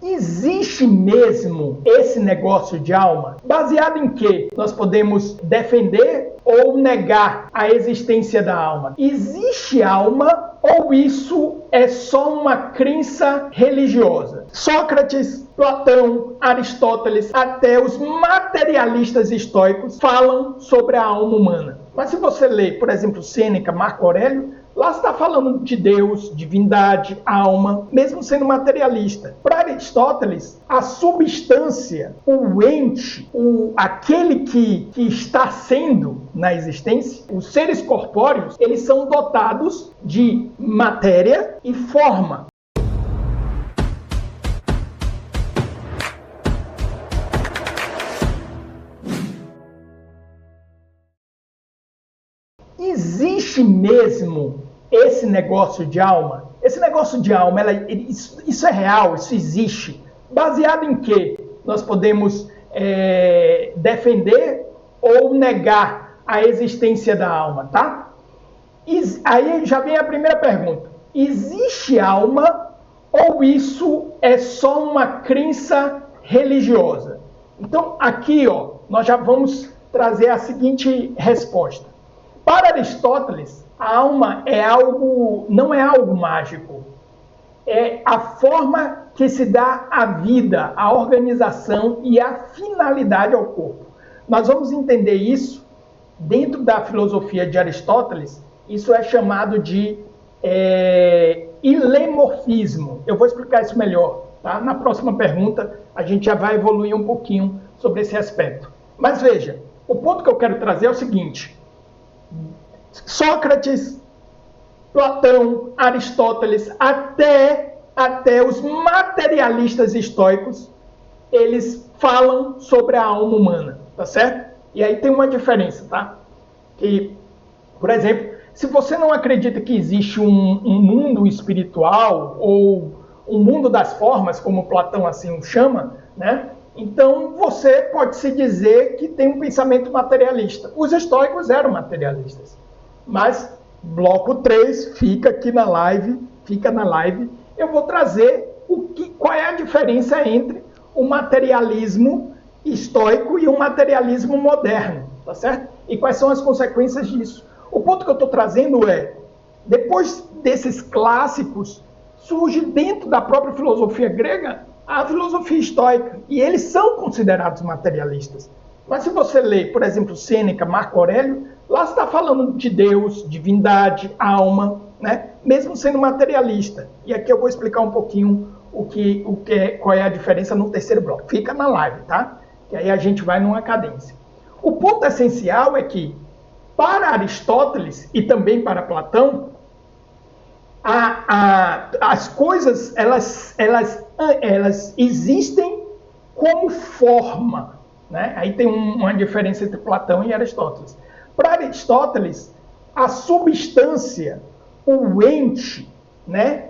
Existe mesmo esse negócio de alma? Baseado em que nós podemos defender ou negar a existência da alma? Existe alma ou isso é só uma crença religiosa? Sócrates, Platão, Aristóteles, até os materialistas estoicos falam sobre a alma humana. Mas se você ler, por exemplo, Sêneca, Marco Aurélio, lá está falando de Deus, divindade, alma, mesmo sendo materialista. Para Aristóteles, a substância, o ente, aquele que está sendo na existência, os seres corpóreos, eles são dotados de matéria e forma. Existe mesmo esse negócio de alma? Esse negócio de alma, isso é real, isso existe. Baseado em que nós podemos defender ou negar a existência da alma, tá? Aí já vem a primeira pergunta. Existe alma ou isso é só uma crença religiosa? Então, aqui, nós já vamos trazer a seguinte resposta. Para Aristóteles, a alma não é algo mágico. É a forma que se dá a vida, a organização e a finalidade ao corpo. Nós vamos entender isso dentro da filosofia de Aristóteles. Isso é chamado de ilemorfismo. Eu vou explicar isso melhor, tá? Na próxima pergunta, a gente já vai evoluir um pouquinho sobre esse aspecto. Mas veja, o ponto que eu quero trazer é o seguinte. Sócrates, Platão, Aristóteles, até os materialistas estoicos, eles falam sobre a alma humana, tá certo? E aí tem uma diferença, tá? Que, por exemplo, se você não acredita que existe um mundo espiritual ou um mundo das formas, como Platão assim o chama, né? Então você pode se dizer que tem um pensamento materialista. Os estoicos eram materialistas. Mas bloco 3 fica aqui na live, eu vou trazer qual é a diferença entre o materialismo estoico e o materialismo moderno, tá certo? E quais são as consequências disso. O ponto que eu estou trazendo é, depois desses clássicos, surge dentro da própria filosofia grega a filosofia estoica, e eles são considerados materialistas. Mas se você ler, por exemplo, Sêneca, Marco Aurélio, lá está falando de Deus, divindade, alma, né? Mesmo sendo materialista. E aqui eu vou explicar um pouquinho qual é a diferença no terceiro bloco. Fica na live, tá? Que aí a gente vai numa cadência. O ponto essencial é que, para Aristóteles e também para Platão, as coisas elas existem como forma, né? Aí tem uma diferença entre Platão e Aristóteles. Para Aristóteles, a substância, o ente, né?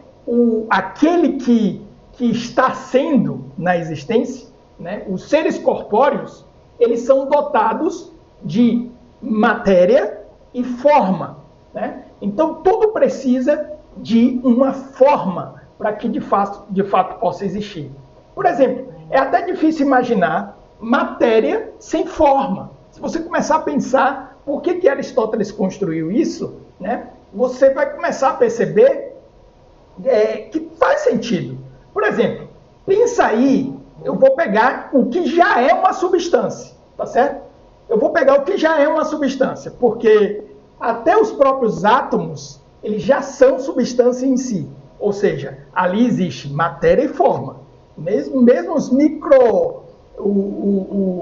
Aquele que está sendo na existência, né? Os seres corpóreos, eles são dotados de matéria e forma, né? Então tudo precisa de uma forma para que de fato possa existir. Por exemplo, é até difícil imaginar matéria sem forma. Se você começar a pensar por que Aristóteles construiu isso, né, você vai começar a perceber que faz sentido. Por exemplo, pensa aí, eu vou pegar o que já é uma substância, tá certo? Eu vou pegar o que já é uma substância, porque até os próprios átomos, eles já são substância em si. Ou seja, ali existe matéria e forma. Mesmo os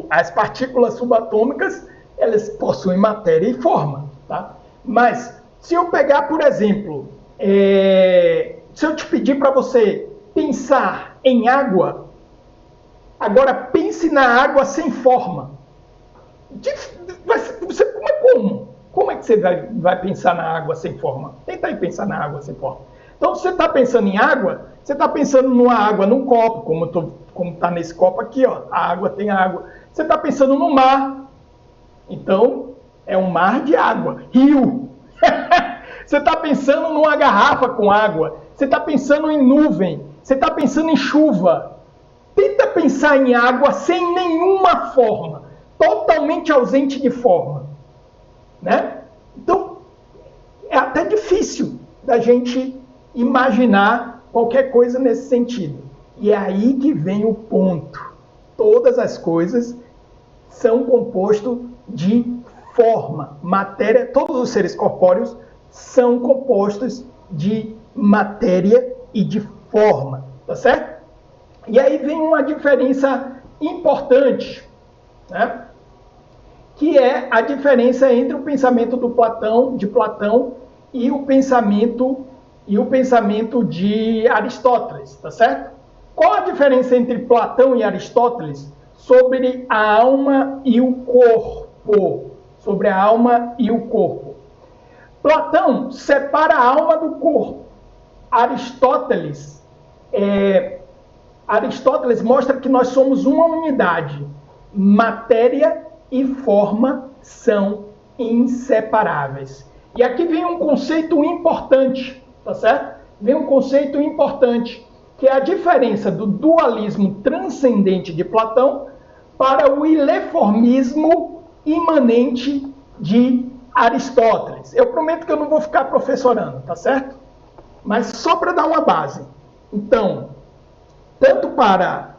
as partículas subatômicas, elas possuem matéria e forma. Tá? Mas, se eu pegar, por exemplo, se eu te pedir para você pensar em água, agora pense na água sem forma. Como é que você vai pensar na água sem forma? Tenta aí pensar na água sem forma. Então, se você está pensando em água, você está pensando numa água num copo, como está nesse copo aqui, ó, a água tem água. Você está pensando no mar. Então, é um mar de água. Rio. Você está pensando numa garrafa com água. Você está pensando em nuvem. Você está pensando em chuva. pensar em água sem nenhuma forma, totalmente ausente de forma, né? Então, é até difícil da gente imaginar qualquer coisa nesse sentido. E é aí que vem o ponto. Todas as coisas são compostos de forma, matéria. Todos os seres corpóreos são compostos de matéria e de forma, tá certo? E aí vem uma diferença importante, né? Que é a diferença entre o pensamento de Platão e o pensamento de Aristóteles, tá certo? Qual a diferença entre Platão e Aristóteles sobre a alma e o corpo? Sobre a alma e o corpo. Platão separa a alma do corpo. Aristóteles mostra que nós somos uma unidade. Matéria e forma são inseparáveis. E aqui vem um conceito importante, tá certo? Vem um conceito importante, que é a diferença do dualismo transcendente de Platão para o ileformismo imanente de Aristóteles. Eu prometo que eu não vou ficar professorando, tá certo? Mas só para dar uma base. Então, tanto para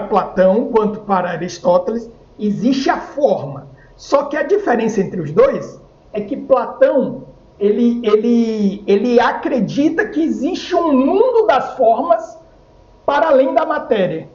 Platão quanto para Aristóteles, existe a forma. Só que a diferença entre os dois é que Platão ele acredita que existe um mundo das formas para além da matéria,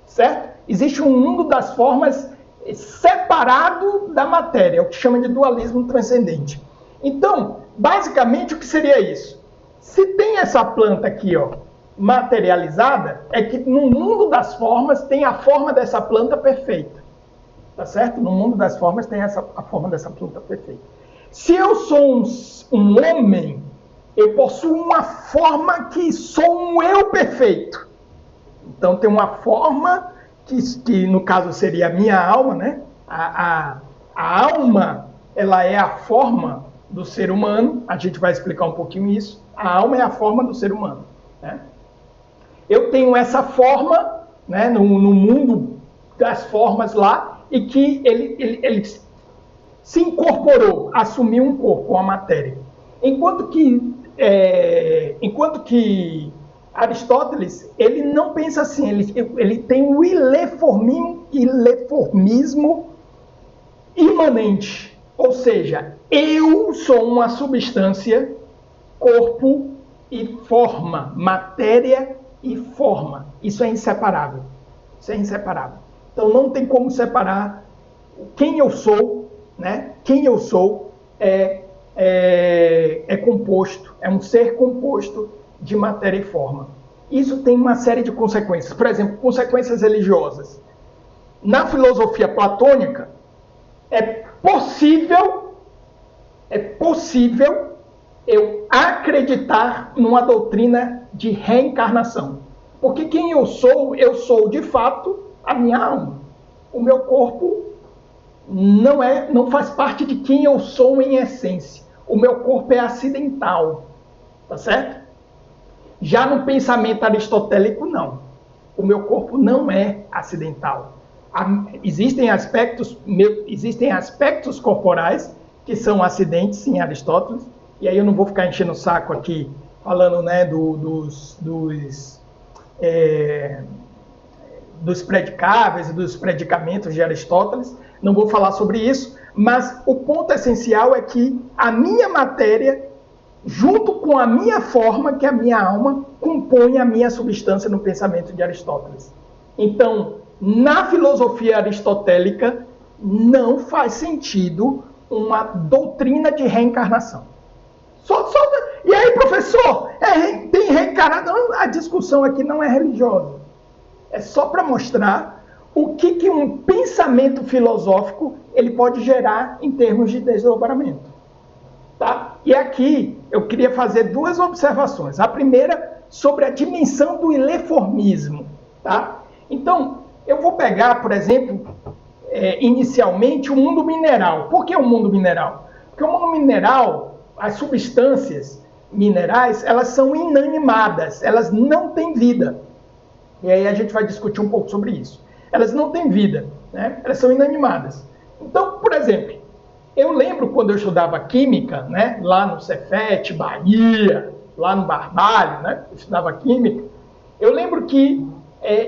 certo? Existe um mundo das formas separado da matéria, é o que chama de dualismo transcendente. Então, basicamente, o que seria isso? Se tem essa planta aqui, ó, materializada, é que no mundo das formas tem a forma dessa planta perfeita, tá certo? No mundo das formas tem a forma dessa planta perfeita. Se eu sou um homem, eu possuo uma forma que sou um eu perfeito. Então tem uma forma que no caso seria a minha alma, né? A alma, ela é a forma do ser humano. A gente vai explicar um pouquinho isso. A alma é a forma do ser humano, né? Eu tenho essa forma, né, no mundo das formas lá, e que ele se incorporou, assumiu um corpo, uma matéria. Enquanto que Aristóteles, ele não pensa assim, ele tem o ileformismo imanente. Ou seja, eu sou uma substância, corpo e forma, matéria e forma. Isso é inseparável. Isso é inseparável. Então não tem como separar quem eu sou, né? Quem eu sou é composto, é um ser composto de matéria e forma. Isso tem uma série de consequências. Por exemplo, consequências religiosas. Na filosofia platônica, é possível eu acreditar numa doutrina de reencarnação. Porque quem eu sou de fato a minha alma. O meu corpo não faz parte de quem eu sou em essência. O meu corpo é acidental, tá certo? Já no pensamento aristotélico, não. O meu corpo não é acidental. Existem aspectos corporais que são acidentes em Aristóteles, e aí eu não vou ficar enchendo o saco aqui falando, né, dos predicáveis e dos predicamentos de Aristóteles, não vou falar sobre isso, mas o ponto essencial é que a minha matéria, junto com a minha forma, que é a minha alma, compõe a minha substância no pensamento de Aristóteles. Então, na filosofia aristotélica, não faz sentido uma doutrina de reencarnação. E aí, professor, tem reencarnação? A discussão aqui não é religiosa. É só para mostrar o que um pensamento filosófico ele pode gerar em termos de desdobramento. Tá? E aqui eu queria fazer duas observações. A primeira, sobre a dimensão do ileformismo. Tá? Então, eu vou pegar, por exemplo, inicialmente o mundo mineral. Por que o mundo mineral? Porque o mundo mineral, as substâncias minerais, elas são inanimadas, elas não têm vida. E aí a gente vai discutir um pouco sobre isso. Elas não têm vida, né? Elas são inanimadas. Então, por exemplo, eu lembro quando eu estudava química, né? Lá no Cefet, Bahia, lá no Barbalho, né? Eu estudava química. Eu lembro que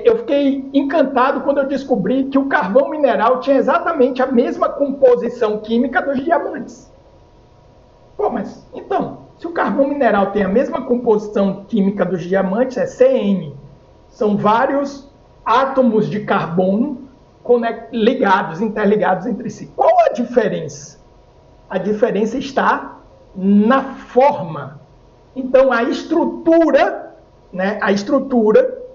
eu fiquei encantado quando eu descobri que o carvão mineral tinha exatamente a mesma composição química dos diamantes. Pô, mas então, se o carvão mineral tem a mesma composição química dos diamantes, é CN. São vários átomos de carbono ligados, interligados entre si. Qual a diferença? A diferença está na forma. Então, a estrutura, né,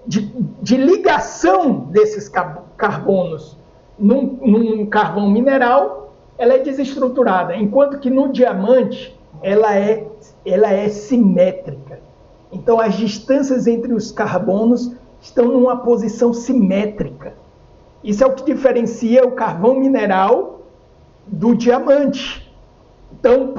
de ligação desses carbonos num carvão mineral, ela é desestruturada, enquanto que no diamante ela é simétrica. Então, as distâncias entre os carbonos estão numa posição simétrica. Isso é o que diferencia o carvão mineral do diamante. Então,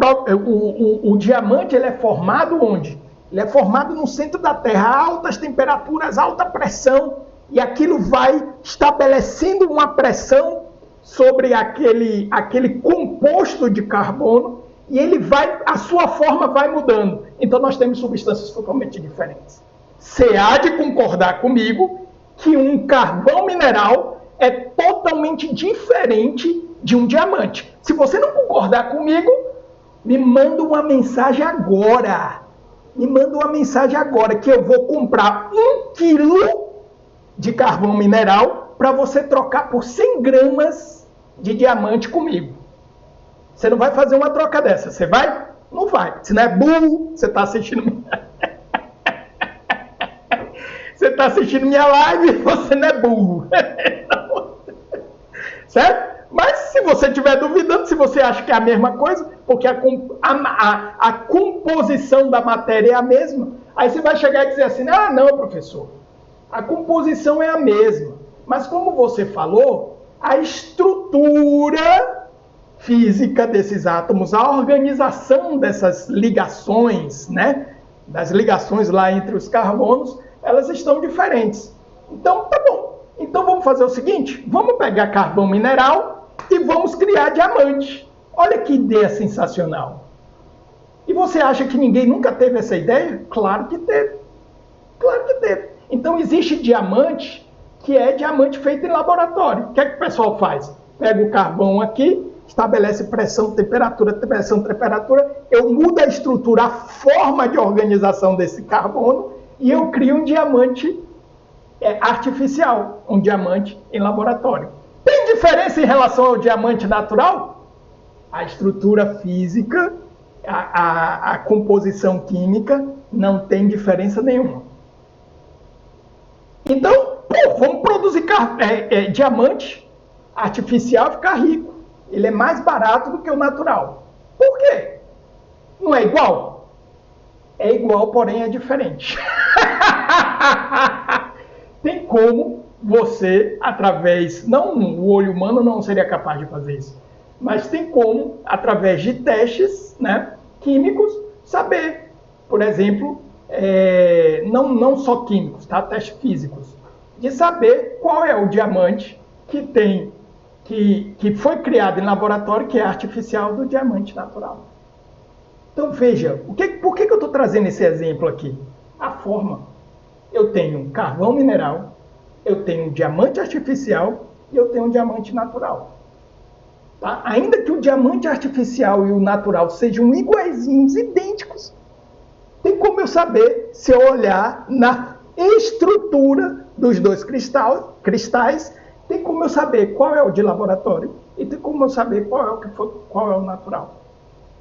o diamante ele é formado onde? Ele é formado no centro da Terra, a altas temperaturas, alta pressão, e aquilo vai estabelecendo uma pressão sobre aquele composto de carbono, e a sua forma vai mudando. Então, nós temos substâncias totalmente diferentes. Você há de concordar comigo que um carvão mineral é totalmente diferente de um diamante. Se você não concordar comigo, me manda uma mensagem agora. Me manda uma mensagem agora que eu vou comprar 1 quilo de carvão mineral para você trocar por 100 gramas de diamante comigo. Você não vai fazer uma troca dessa, você vai? Não vai. Se não é burro, você está assistindo você está assistindo minha live, você não é burro. Certo? Mas se você estiver duvidando, se você acha que é a mesma coisa, porque a composição da matéria é a mesma, aí você vai chegar e dizer assim, ah, não, professor, a composição é a mesma. Mas como você falou, a estrutura física desses átomos, a organização dessas ligações, né, das ligações lá entre os carbonos, elas estão diferentes. Então, tá bom. Então vamos fazer o seguinte, vamos pegar carvão mineral e vamos criar diamante. Olha que ideia sensacional. E você acha que ninguém nunca teve essa ideia? Claro que teve. Claro que teve. Então existe diamante que é diamante feito em laboratório. O que é que o pessoal faz? Pega o carvão aqui, estabelece pressão, temperatura, eu mudo a estrutura, a forma de organização desse carbono e eu crio um diamante artificial, um diamante em laboratório. Tem diferença em relação ao diamante natural? A estrutura física, a composição química, não tem diferença nenhuma. Então, vamos produzir diamante artificial e ficar rico. Ele é mais barato do que o natural. Por quê? Não é igual? É igual, porém é diferente. Tem como você, através... Não, o olho humano não seria capaz de fazer isso. Mas tem como, através de testes, né, químicos, saber. Por exemplo, não só químicos, tá? Testes físicos. De saber qual é o diamante que foi criado em laboratório, que é artificial, do diamante natural. Então veja, por que eu estou trazendo esse exemplo aqui? A forma. Eu tenho carvão mineral, eu tenho diamante artificial e eu tenho diamante natural. Tá? Ainda que o diamante artificial e o natural sejam iguaizinhos, idênticos, tem como eu saber se eu olhar na estrutura dos dois cristais, tem como eu saber qual é o de laboratório e tem como eu saber qual é o natural.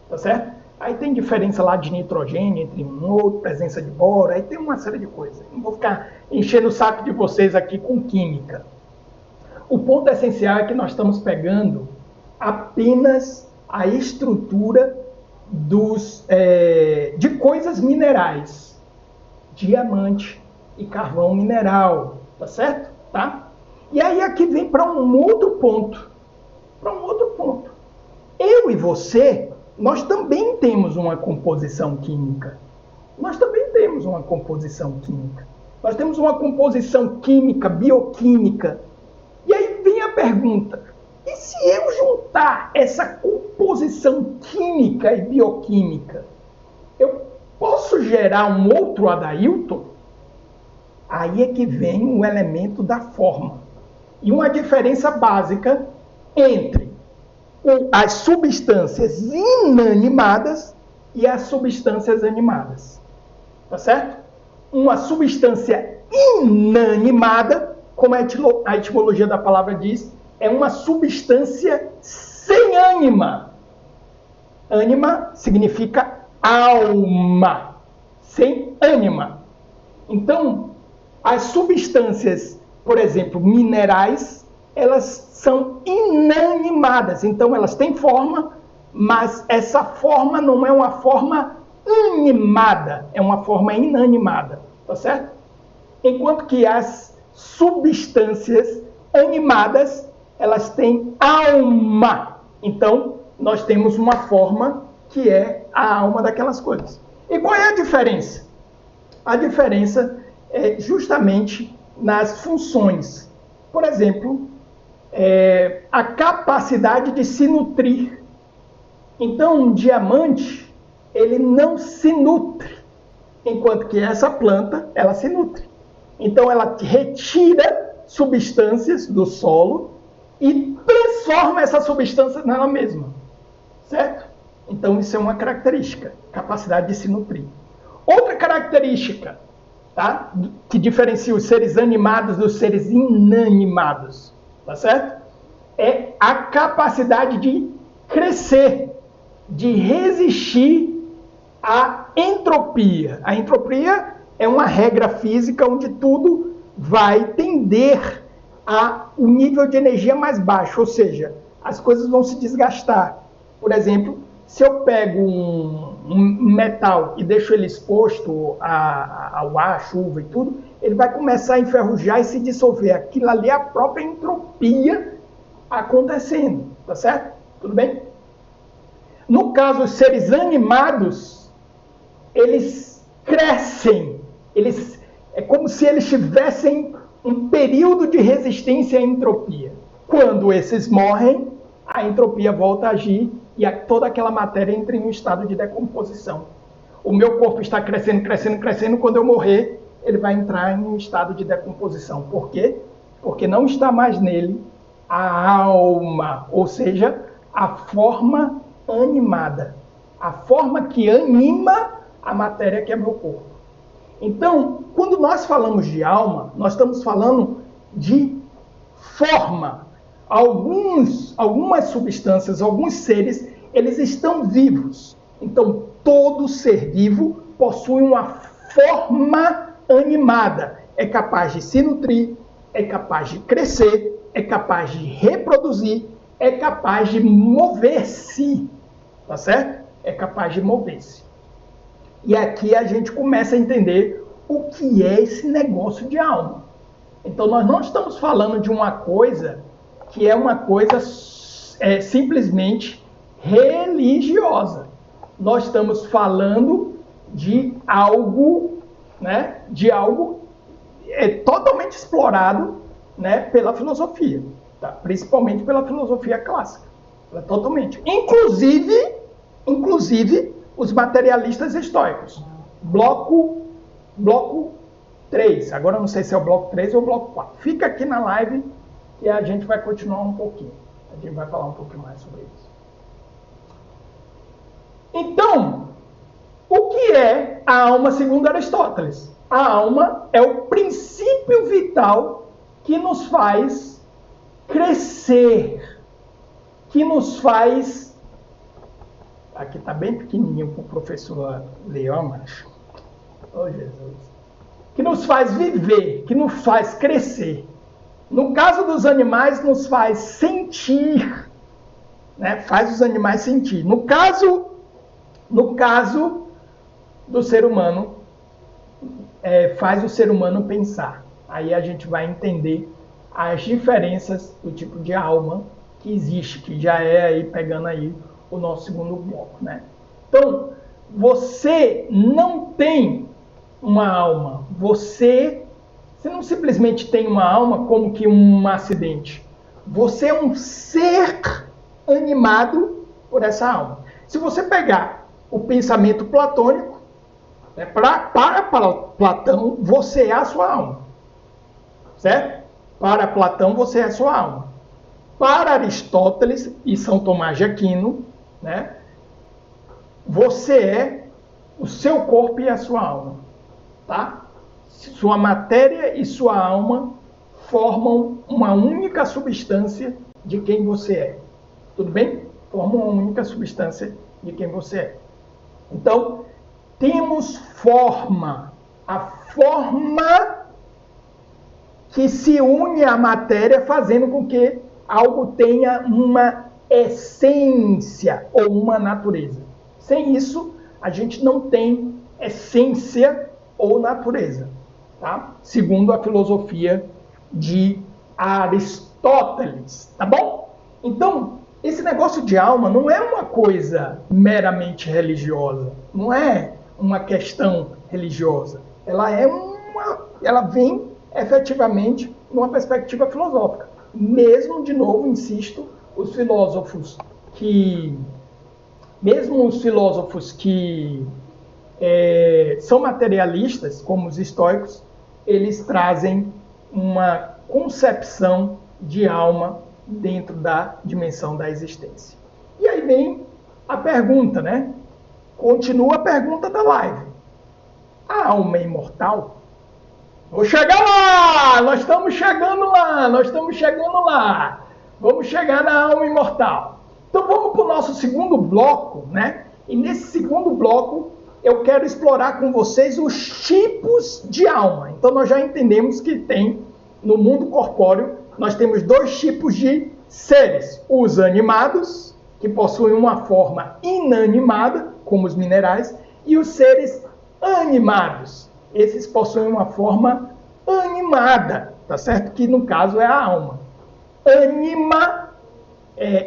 Tá certo? Aí tem diferença lá de nitrogênio entre um outro, presença de boro, aí tem uma série de coisas. Não vou ficar enchendo o saco de vocês aqui com química. O ponto essencial é que nós estamos pegando apenas a estrutura de coisas minerais. Diamante e carvão mineral, tá certo? Tá? E aí aqui vem para um outro ponto. Eu e você, nós também temos uma composição química. Nós temos uma composição química, bioquímica. E aí vem a pergunta, e se eu juntar essa composição química e bioquímica, eu posso gerar um outro Adailton? Aí é que vem o elemento da forma. E uma diferença básica entre as substâncias inanimadas e as substâncias animadas. Tá certo? Uma substância inanimada, como a etimologia da palavra diz, é uma substância sem ânima. Ânima significa alma, sem ânima. Então, as substâncias, por exemplo, minerais, elas são inanimadas. Então, elas têm forma, mas essa forma não é uma forma animada, é uma forma inanimada, tá certo? Enquanto que as substâncias animadas, elas têm alma. Então, nós temos uma forma que é a alma daquelas coisas. E qual é a diferença? A diferença é justamente nas funções. Por exemplo, a capacidade de se nutrir. Então, um diamante, ele não se nutre, enquanto que essa planta, ela se nutre. Então, ela retira substâncias do solo e transforma essa substância nela mesma, certo? Então, isso é uma característica, capacidade de se nutrir. Outra característica, tá, que diferencia os seres animados dos seres inanimados, tá certo? É a capacidade de crescer, de resistir à entropia. A entropia é uma regra física onde tudo vai tender a um nível de energia mais baixo, ou seja, as coisas vão se desgastar. Por exemplo, se eu pego um metal e deixo ele exposto ao ar, à chuva e tudo, ele vai começar a enferrujar e se dissolver. Aquilo ali é a própria entropia acontecendo, tá certo? Tudo bem? No caso, os seres animados, eles crescem. É como se eles tivessem um período de resistência à entropia. Quando esses morrem, a entropia volta a agir e toda aquela matéria entra em um estado de decomposição. O meu corpo está crescendo, crescendo, crescendo. Quando eu morrer, ele vai entrar em um estado de decomposição. Por quê? Porque não está mais nele a alma, ou seja, a forma animada. A forma que anima a matéria que é meu corpo. Então, quando nós falamos de alma, nós estamos falando de forma. Algumas substâncias, alguns seres, eles estão vivos. Então, todo ser vivo possui uma forma animada. É capaz de se nutrir, é capaz de crescer, é capaz de reproduzir, é capaz de mover-se. Tá certo? É capaz de mover-se. E aqui a gente começa a entender o que é esse negócio de alma. Então, nós não estamos falando de uma coisa que é uma coisa simplesmente religiosa. Nós estamos falando de algo, né, totalmente explorado, né, pela filosofia, tá? Principalmente pela filosofia clássica. Totalmente. Inclusive os materialistas estoicos. Bloco 3. Agora eu não sei se é o bloco 3 ou o bloco 4. Fica aqui na live e a gente vai continuar um pouquinho. A gente vai falar um pouquinho mais sobre isso. Então, o que é a alma segundo Aristóteles? A alma é o princípio vital que nos faz crescer, que nos faz... Aqui está bem pequenininho para o professor Leão, mas... Oh, Jesus. Que nos faz viver, que nos faz crescer. No caso dos animais, nos faz sentir, né? Faz os animais sentir. No caso do ser humano, faz o ser humano pensar. Aí a gente vai entender as diferenças do tipo de alma que existe, que já é aí pegando aí o nosso segundo bloco, né? Então, você não tem uma alma, você Você não simplesmente tem uma alma como que um acidente. Você é um ser animado por essa alma. Se você pegar o pensamento platônico, né, para Platão, você é a sua alma. Certo? Para Platão, você é a sua alma. Para Aristóteles e São Tomás de Aquino, né, você é o seu corpo e a sua alma. Tá? Sua matéria e sua alma formam uma única substância de quem você é. Tudo bem? Formam uma única substância de quem você é. Então, temos forma. A forma que se une à matéria, fazendo com que algo tenha uma essência ou uma natureza. Sem isso, a gente não tem essência ou natureza, tá? Segundo a filosofia de Aristóteles, tá bom? Então, esse negócio de alma não é uma coisa meramente religiosa, não é uma questão religiosa. Ela vem efetivamente numa perspectiva filosófica. Mesmo, de novo, insisto, os filósofos que são materialistas, como os estoicos, eles trazem uma concepção de alma dentro da dimensão da existência. E aí vem a pergunta, né? Continua a pergunta da live. A alma é imortal? Vou chegar lá! Nós estamos chegando lá! Vamos chegar na alma imortal. Então vamos para o nosso segundo bloco, né? E nesse segundo bloco eu quero explorar com vocês os tipos de alma. Então nós já entendemos que tem, no mundo corpóreo, nós temos dois tipos de seres. Os animados, que possuem uma forma inanimada, como os minerais, e os seres animados. Esses possuem uma forma animada, tá certo? Que no caso é a alma.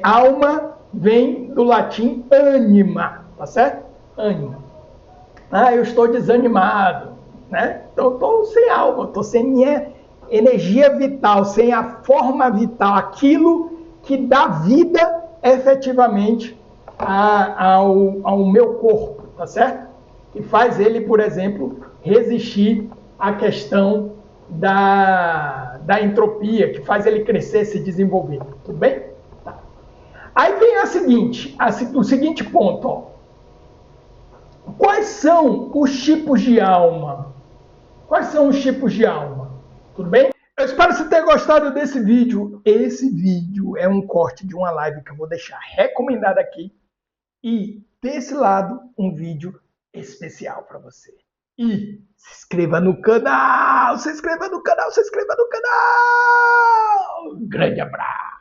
Alma vem do latim anima, tá certo? Anima. Ah, eu estou desanimado, né? Então eu estou sem alma, estou sem minha energia vital, sem a forma vital, aquilo que dá vida efetivamente ao meu corpo, tá certo? Que faz ele, por exemplo, resistir à questão da entropia, que faz ele crescer, se desenvolver. Tudo bem? Tá. Aí vem o seguinte ponto. Ó. Quais são os tipos de alma? Quais são os tipos de alma? Tudo bem? Eu espero que você tenha gostado desse vídeo. Esse vídeo é um corte de uma live que eu vou deixar recomendada aqui. E desse lado, um vídeo especial para você. E se inscreva no canal! Grande abraço!